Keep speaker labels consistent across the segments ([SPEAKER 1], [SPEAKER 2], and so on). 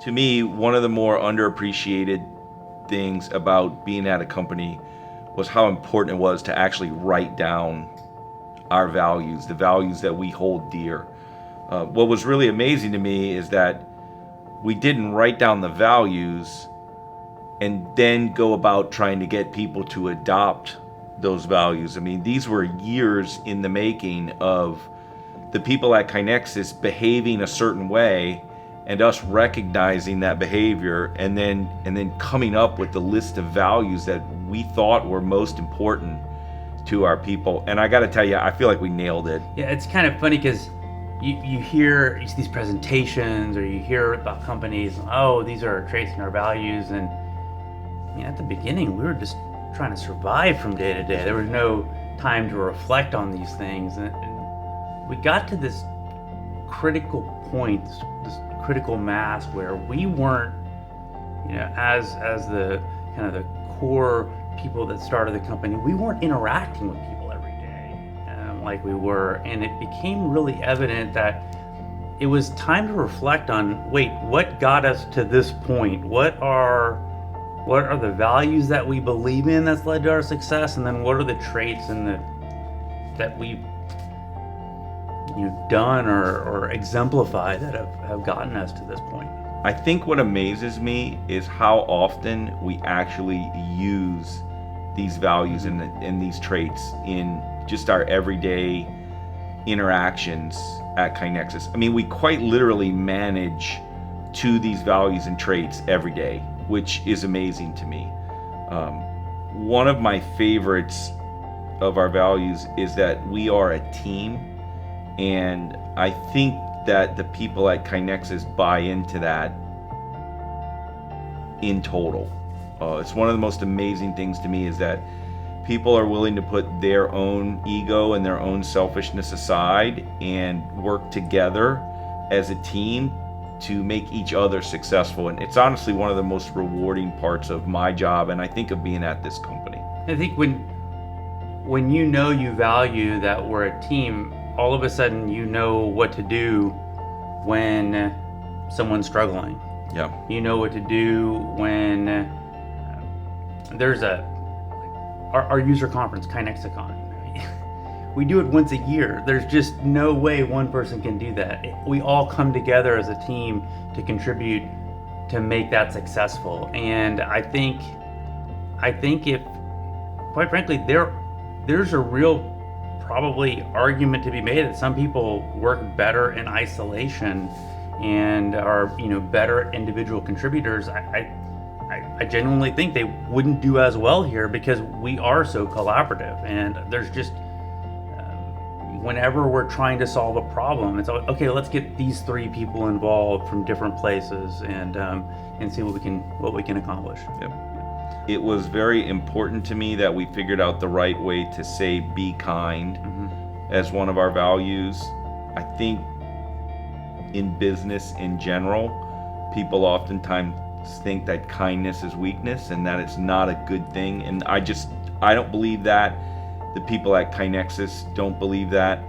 [SPEAKER 1] To me, one of the more underappreciated things about being at a company was how important it was to actually write down our values, the values that we hold dear. What was really amazing to me is that we didn't write down the values and then go about trying to get people to adopt those values. I mean, these were years in the making of the people at KaiNexus behaving a certain way and us recognizing that behavior and then coming up with the list of values that we thought were most important to our people. And I got to tell you, I feel like we nailed it.
[SPEAKER 2] Yeah, it's kind of funny because you see these presentations or you hear about companies, oh, these are our traits and our values. And I mean, at the beginning, we were just trying to survive from day to day. There was no time to reflect on these things. And we got to this critical point, this critical mass where we weren't, as the kind of the core people that started the company, we weren't interacting with people every day like we were. And it became really evident that it was time to reflect on, wait, what got us to this point? What are the values that we believe in that's led to our success? And then what are the traits that we've done or exemplified that have gotten us to this point?
[SPEAKER 1] I think what amazes me is how often we actually use these values and these traits in just our everyday interactions at KaiNexus. I mean, we quite literally manage to these values and traits every day, which is amazing to me. One of my favorites of our values is that we are a team, and I think that the people at KaiNexus buy into that in total. It's one of the most amazing things to me is that people are willing to put their own ego and their own selfishness aside and work together as a team to make each other successful. And it's honestly one of the most rewarding parts of my job, and I think of being at this company.
[SPEAKER 2] I think when you value that we're a team, all of a sudden you know what to do when someone's struggling.
[SPEAKER 1] Yeah.
[SPEAKER 2] You know what to do when there's our user conference, KaiNexicon. We do it once a year. There's just no way one person can do that. We all come together as a team to contribute to make that successful. And I think if, quite frankly, there's a real probably argument to be made that some people work better in isolation and are better individual contributors. I genuinely think they wouldn't do as well here because we are so collaborative, and there's just whenever we're trying to solve a problem, it's okay, let's get these three people involved from different places and see what we can accomplish.
[SPEAKER 1] Yep. It was very important to me that we figured out the right way to say be kind as one of our values. I think in business in general, people oftentimes think that kindness is weakness and that it's not a good thing. And I don't believe that. The people at KaiNexus don't believe that.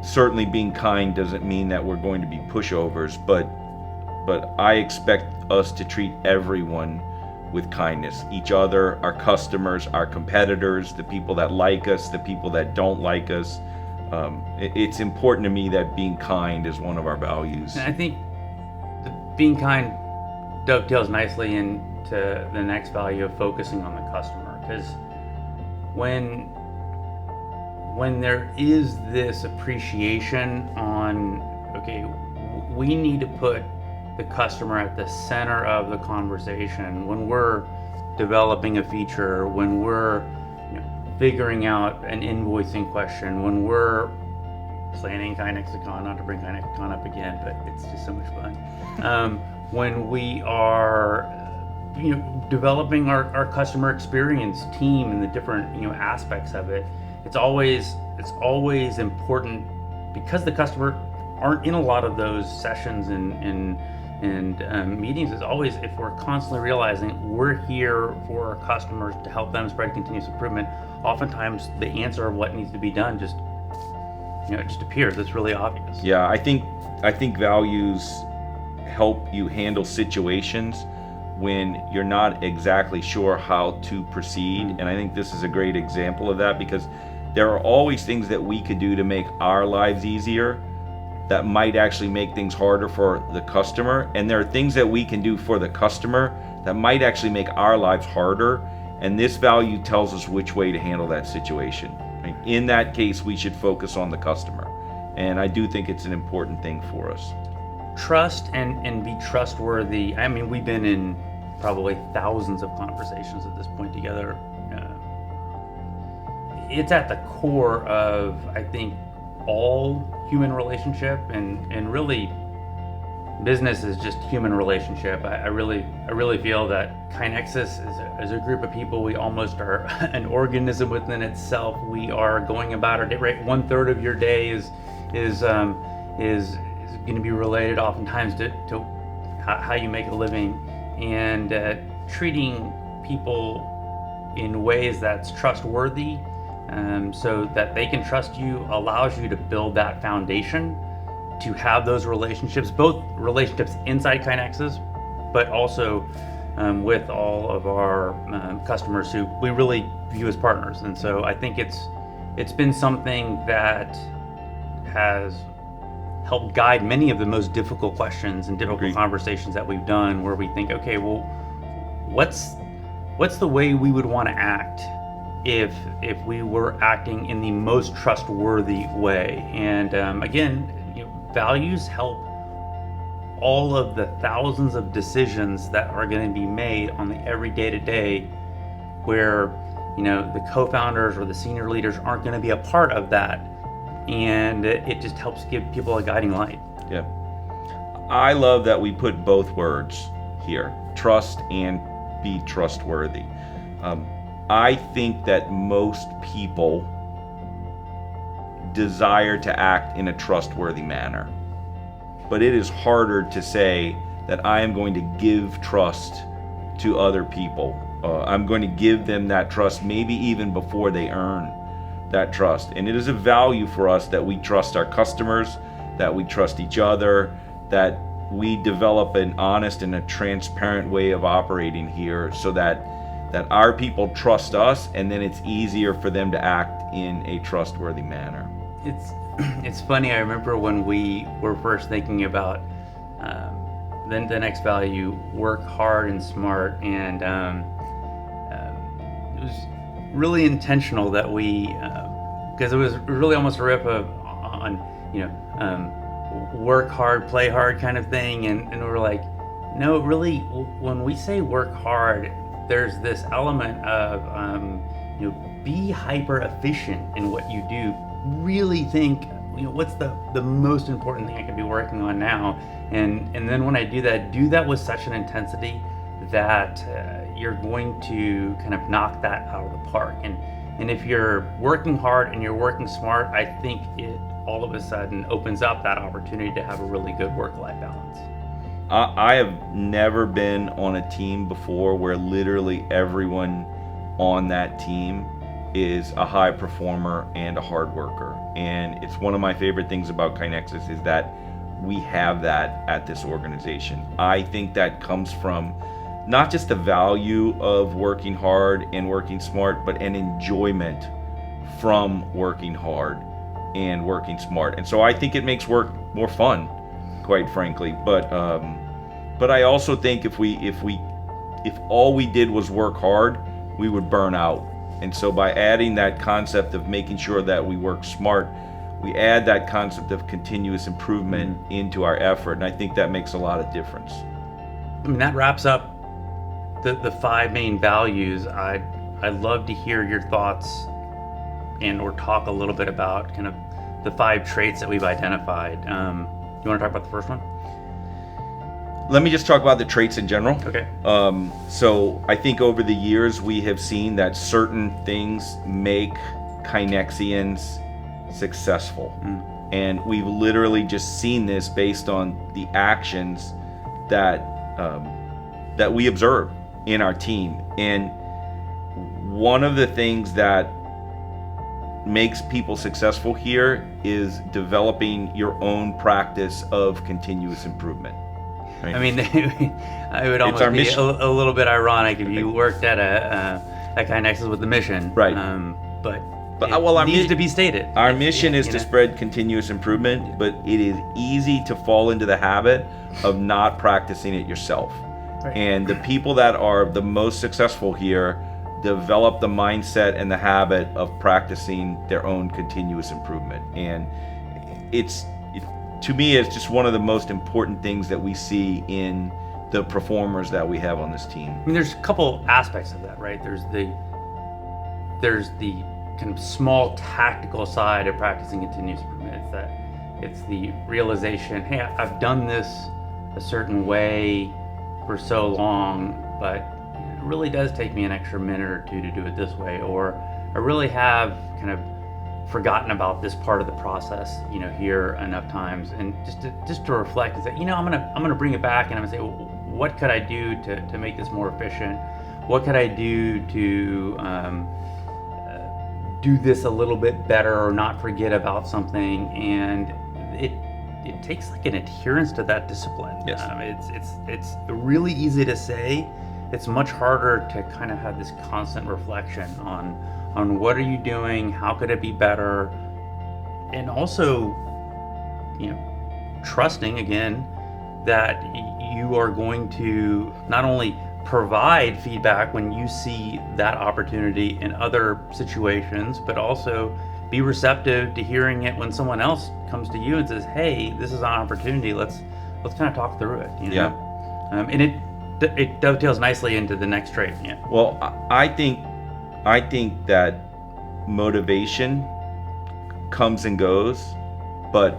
[SPEAKER 1] Certainly being kind doesn't mean that we're going to be pushovers, but I expect us to treat everyone with kindness. Each other, our customers, our competitors, the people that like us, the people that don't like us. It's important to me that being kind is one of our values.
[SPEAKER 2] And I think being kind dovetails nicely into the next value of focusing on the customer, because when there is this appreciation on, okay, we need to put the customer at the center of the conversation when we're developing a feature, when we're figuring out an invoicing question, when we're planning KaiNexicon, not to bring KaiNexicon up again, but it's just so much fun. When we are developing our customer experience team and the different aspects of it, it's always important, because the customer aren't in a lot of those sessions and meetings. It's always, if we're constantly realizing we're here for our customers to help them spread continuous improvement, oftentimes the answer of what needs to be done just it just appears. It's really obvious.
[SPEAKER 1] Yeah, I think values help you handle situations when you're not exactly sure how to proceed. And I think this is a great example of that, because there are always things that we could do to make our lives easier that might actually make things harder for the customer. And there are things that we can do for the customer that might actually make our lives harder. And this value tells us which way to handle that situation. Right? In that case, we should focus on the customer. And I do think it's an important thing for us.
[SPEAKER 2] Trust and be trustworthy. I mean, we've been in probably thousands of conversations at this point together. It's at the core of, I think, all human relationship, and really business is just human relationship. I really feel that KaiNexus is a group of people. We almost are an organism within itself. We are going about our day, right? 1/3 of your day is going to be related oftentimes to how you make a living, and treating people in ways that's trustworthy, so that they can trust you, allows you to build that foundation to have those relationships, both relationships inside KaiNexus, but also with all of our customers who we really view as partners. And so I think it's been something that has helped guide many of the most difficult questions and difficult conversations that we've done, where we think, okay, well, what's the way we would want to act if we were acting in the most trustworthy way? And again, values help all of the thousands of decisions that are going to be made on the every day-to-day, where the co-founders or the senior leaders aren't going to be a part of that, and it just helps give people a guiding light.
[SPEAKER 1] Yeah, I love that we put both words here, trust and be trustworthy. I think that most people desire to act in a trustworthy manner, but it is harder to say that I am going to give trust to other people. I'm going to give them that trust, maybe even before they earn that trust. And it is a value for us that we trust our customers, that we trust each other, that we develop an honest and a transparent way of operating here, so that our people trust us, and then it's easier for them to act in a trustworthy manner.
[SPEAKER 2] It's funny. I remember when we were first thinking about the next value, work hard and smart, and it was really intentional that we, because it was really almost a rip on work hard, play hard kind of thing, and we were like, no, really, when we say work hard, there's this element of be hyper efficient in what you do. Really think, what's the most important thing I could be working on now, and then when I do that with such an intensity that you're going to kind of knock that out of the park. And if you're working hard and you're working smart, I think it all of a sudden opens up that opportunity to have a really good work-life balance.
[SPEAKER 1] I have never been on a team before where literally everyone on that team is a high performer and a hard worker. And it's one of my favorite things about KaiNexus is that we have that at this organization. I think that comes from not just the value of working hard and working smart, but an enjoyment from working hard and working smart. And so I think it makes work more fun, quite frankly. But I also think if all we did was work hard, we would burn out. And so by adding that concept of making sure that we work smart, we add that concept of continuous improvement into our effort. And I think that makes a lot of difference.
[SPEAKER 2] I mean, that wraps up the 5 main values. I'd love to hear your thoughts or talk a little bit about kind of the 5 traits that we've identified. You want to talk about the first one?
[SPEAKER 1] Let me just talk about the traits in general.
[SPEAKER 2] Okay.
[SPEAKER 1] So I think over the years we have seen that certain things make KaiNexians successful. And we've literally just seen this based on the actions that we observe in our team. And one of the things that makes people successful here is developing your own practice of continuous improvement. Right.
[SPEAKER 2] I mean, it would almost
[SPEAKER 1] our
[SPEAKER 2] be
[SPEAKER 1] mission.
[SPEAKER 2] a little bit ironic if you worked at at KaiNexus with the mission.
[SPEAKER 1] Right.
[SPEAKER 2] But
[SPEAKER 1] well, our
[SPEAKER 2] needs to be stated.
[SPEAKER 1] Our mission is
[SPEAKER 2] you
[SPEAKER 1] to
[SPEAKER 2] know?
[SPEAKER 1] spread continuous improvement, but it is easy to fall into the habit of not practicing it yourself.
[SPEAKER 2] Right.
[SPEAKER 1] And the people that are the most successful here develop the mindset and the habit of practicing their own continuous improvement. And to me, it's just one of the most important things that we see in the performers that we have on this team.
[SPEAKER 2] I mean, there's a couple aspects of that, right? There's the kind of small tactical side of practicing continuous improvement. It's the realization, hey, I've done this a certain way for so long, but it really does take me an extra minute or two to do it this way, or I really have kind of forgotten about this part of the process, here enough times, and just to reflect and say, I'm gonna bring it back, and I'm gonna say, well, what could I do to make this more efficient? What could I do to do this a little bit better, or not forget about something? And it takes like an adherence to that discipline.
[SPEAKER 1] Yes.
[SPEAKER 2] It's really easy to say. It's much harder to kind of have this constant reflection on what are you doing, how could it be better, and also, trusting again that you are going to not only provide feedback when you see that opportunity in other situations, but also be receptive to hearing it when someone else comes to you and says, hey, this is an opportunity, let's kind of talk through it.
[SPEAKER 1] Yeah.
[SPEAKER 2] And it dovetails nicely into the next trait. Yeah.
[SPEAKER 1] Well, I think that motivation comes and goes, but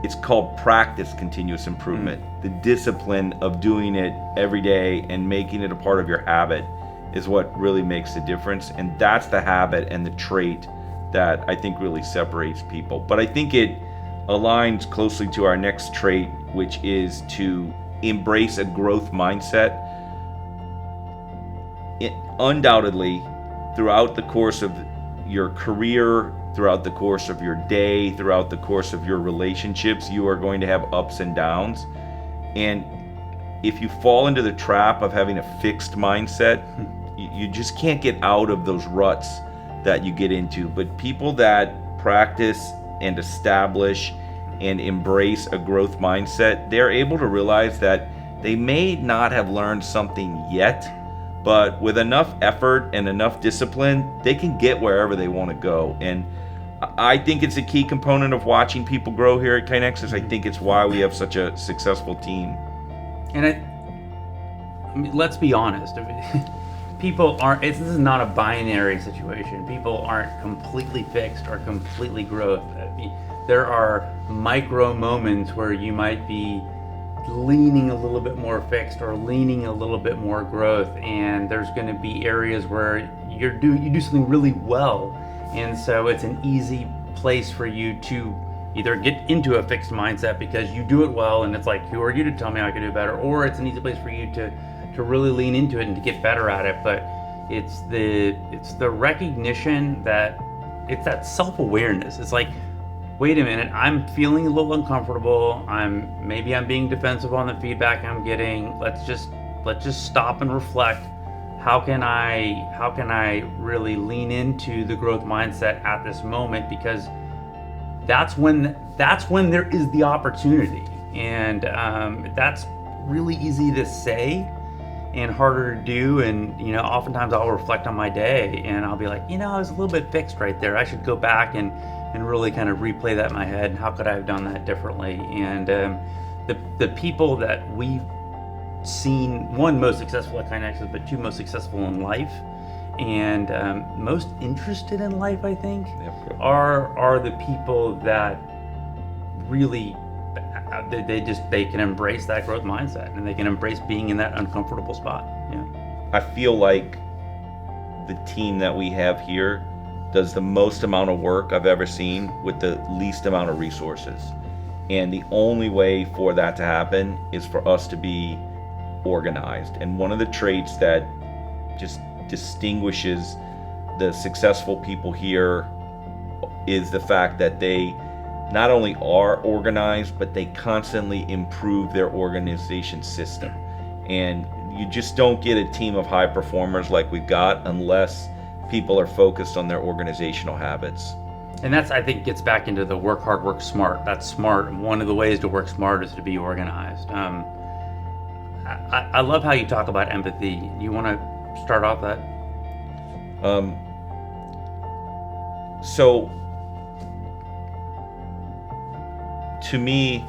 [SPEAKER 1] it's called practice continuous improvement. The discipline of doing it every day and making it a part of your habit is what really makes the difference. And that's the habit and the trait that I think really separates people. But I think it aligns closely to our next trait, which is to embrace a growth mindset. Undoubtedly, throughout the course of your career, throughout the course of your day, throughout the course of your relationships, you are going to have ups and downs. And if you fall into the trap of having a fixed mindset, you just can't get out of those ruts that you get into. But people that practice and establish and embrace a growth mindset, they're able to realize that they may not have learned something yet, but with enough effort and enough discipline, they can get wherever they want to go. And I think it's a key component of watching people grow here at KaiNexus. I think it's why we have such a successful team.
[SPEAKER 2] And I mean, let's be honest. People aren't. This is not a binary situation. People aren't completely fixed or completely growth. I mean, there are micro moments where you might be leaning a little bit more fixed or leaning a little bit more growth, and there's going to be areas where you do something really well, and so it's an easy place for you to either get into a fixed mindset because you do it well, and it's like, who are you to tell me I can do better, or it's an easy place for you to really lean into it and to get better at it. But it's the recognition that it's that self-awareness. It's like, wait a minute, I'm feeling a little uncomfortable. Maybe I'm being defensive on the feedback I'm getting. Let's just stop and reflect. How can I really lean into the growth mindset at this moment? Because that's when there is the opportunity, and that's really easy to say and harder to do. And oftentimes I'll reflect on my day and I'll be like, I was a little bit fixed right there. I should go back and really kind of replay that in my head. And how could I have done that differently? And the people that we've seen, one, most successful at KaiNexus, but two, most successful in life and most interested in life, I think, are the people that really they can embrace that growth mindset, and they can embrace being in that uncomfortable spot. Yeah.
[SPEAKER 1] I feel like the team that we have here does the most amount of work I've ever seen with the least amount of resources. And the only way for that to happen is for us to be organized. And one of the traits that just distinguishes the successful people here is the fact that they not only are organized, but they constantly improve their organization system. And you just don't get a team of high performers like we've got unless people are focused on their organizational habits.
[SPEAKER 2] And that's, I think, gets back into the work hard, work smart. That's smart. One of the ways to work smart is to be organized. I love how you talk about empathy. You want to start off that?
[SPEAKER 1] So, to me,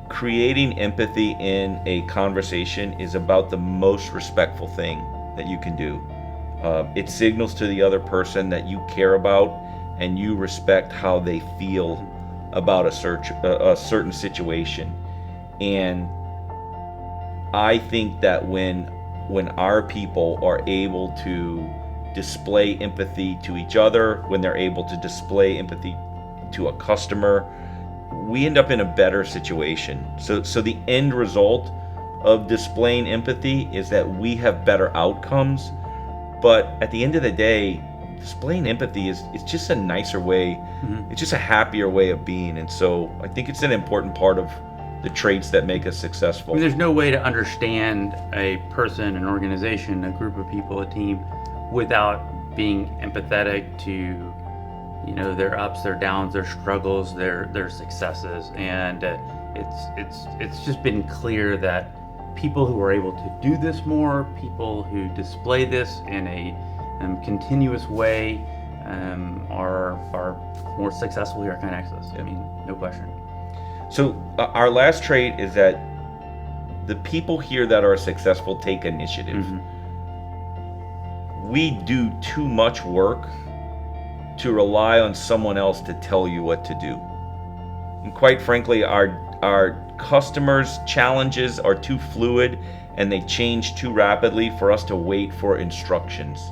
[SPEAKER 1] creating empathy in a conversation is about the most respectful thing that you can do. It signals to the other person that you care about and you respect how they feel about a certain situation. And I think that when our people are able to display empathy to each other, when they're able to display empathy to a customer, we end up in a better situation. So the end result of displaying empathy is that we have better outcomes. But at the end of the day, displaying empathy is just a nicer way. It's just a happier way of being. And so I think it's an important part of the traits that make us successful.
[SPEAKER 2] I mean, there's no way to understand a person, an organization, a group of people, a team, without being empathetic to, their ups, their downs, their struggles, their successes. And it's just been clear that people who are able to do this more, people who display this in a continuous way, are more successful here at KaiNexus. I mean, no question.
[SPEAKER 1] So our last trait is that the people here that are successful take initiative. We do too much work to rely on someone else to tell you what to do. And quite frankly, our customers' challenges are too fluid and they change too rapidly for us to wait for instructions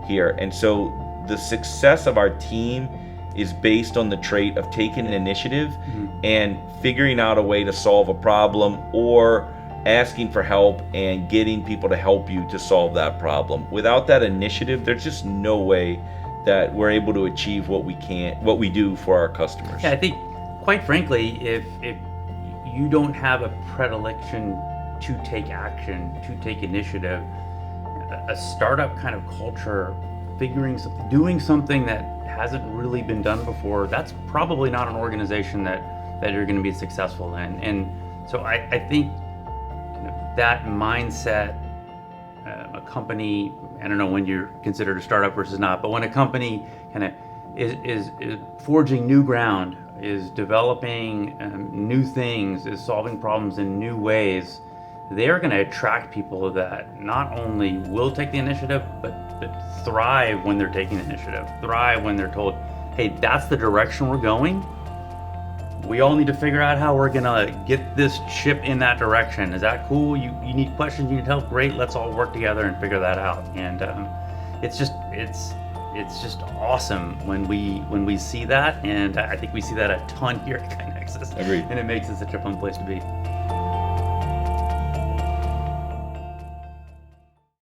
[SPEAKER 1] here. And so the success of our team is based on the trait of taking an initiative and figuring out a way to solve a problem, or asking for help and getting people to help you to solve that problem. Without that initiative, there's just no way that we're able to achieve what we do for our customers.
[SPEAKER 2] Yeah, I think, quite frankly, if you don't have a predilection to take action, to take initiative, a startup kind of culture, doing something that hasn't really been done before, that's probably not an organization that you're going to be successful in. And so I think that mindset, a company, I don't know when you're considered a startup versus not, but when a company kind of is forging new ground, is developing new things, is solving problems in new ways, they're going to attract people that not only will take the initiative, but thrive when they're taking the initiative, thrive when they're told, hey, that's the direction we're going. We all need to figure out how we're going to get this ship in that direction. Is that cool? You need questions, you need help? Great, let's all work together and figure that out. And it's just awesome when we see that, and I think we see that a ton here at KaiNexus.
[SPEAKER 1] Agreed.
[SPEAKER 2] And it makes it such a fun place to be.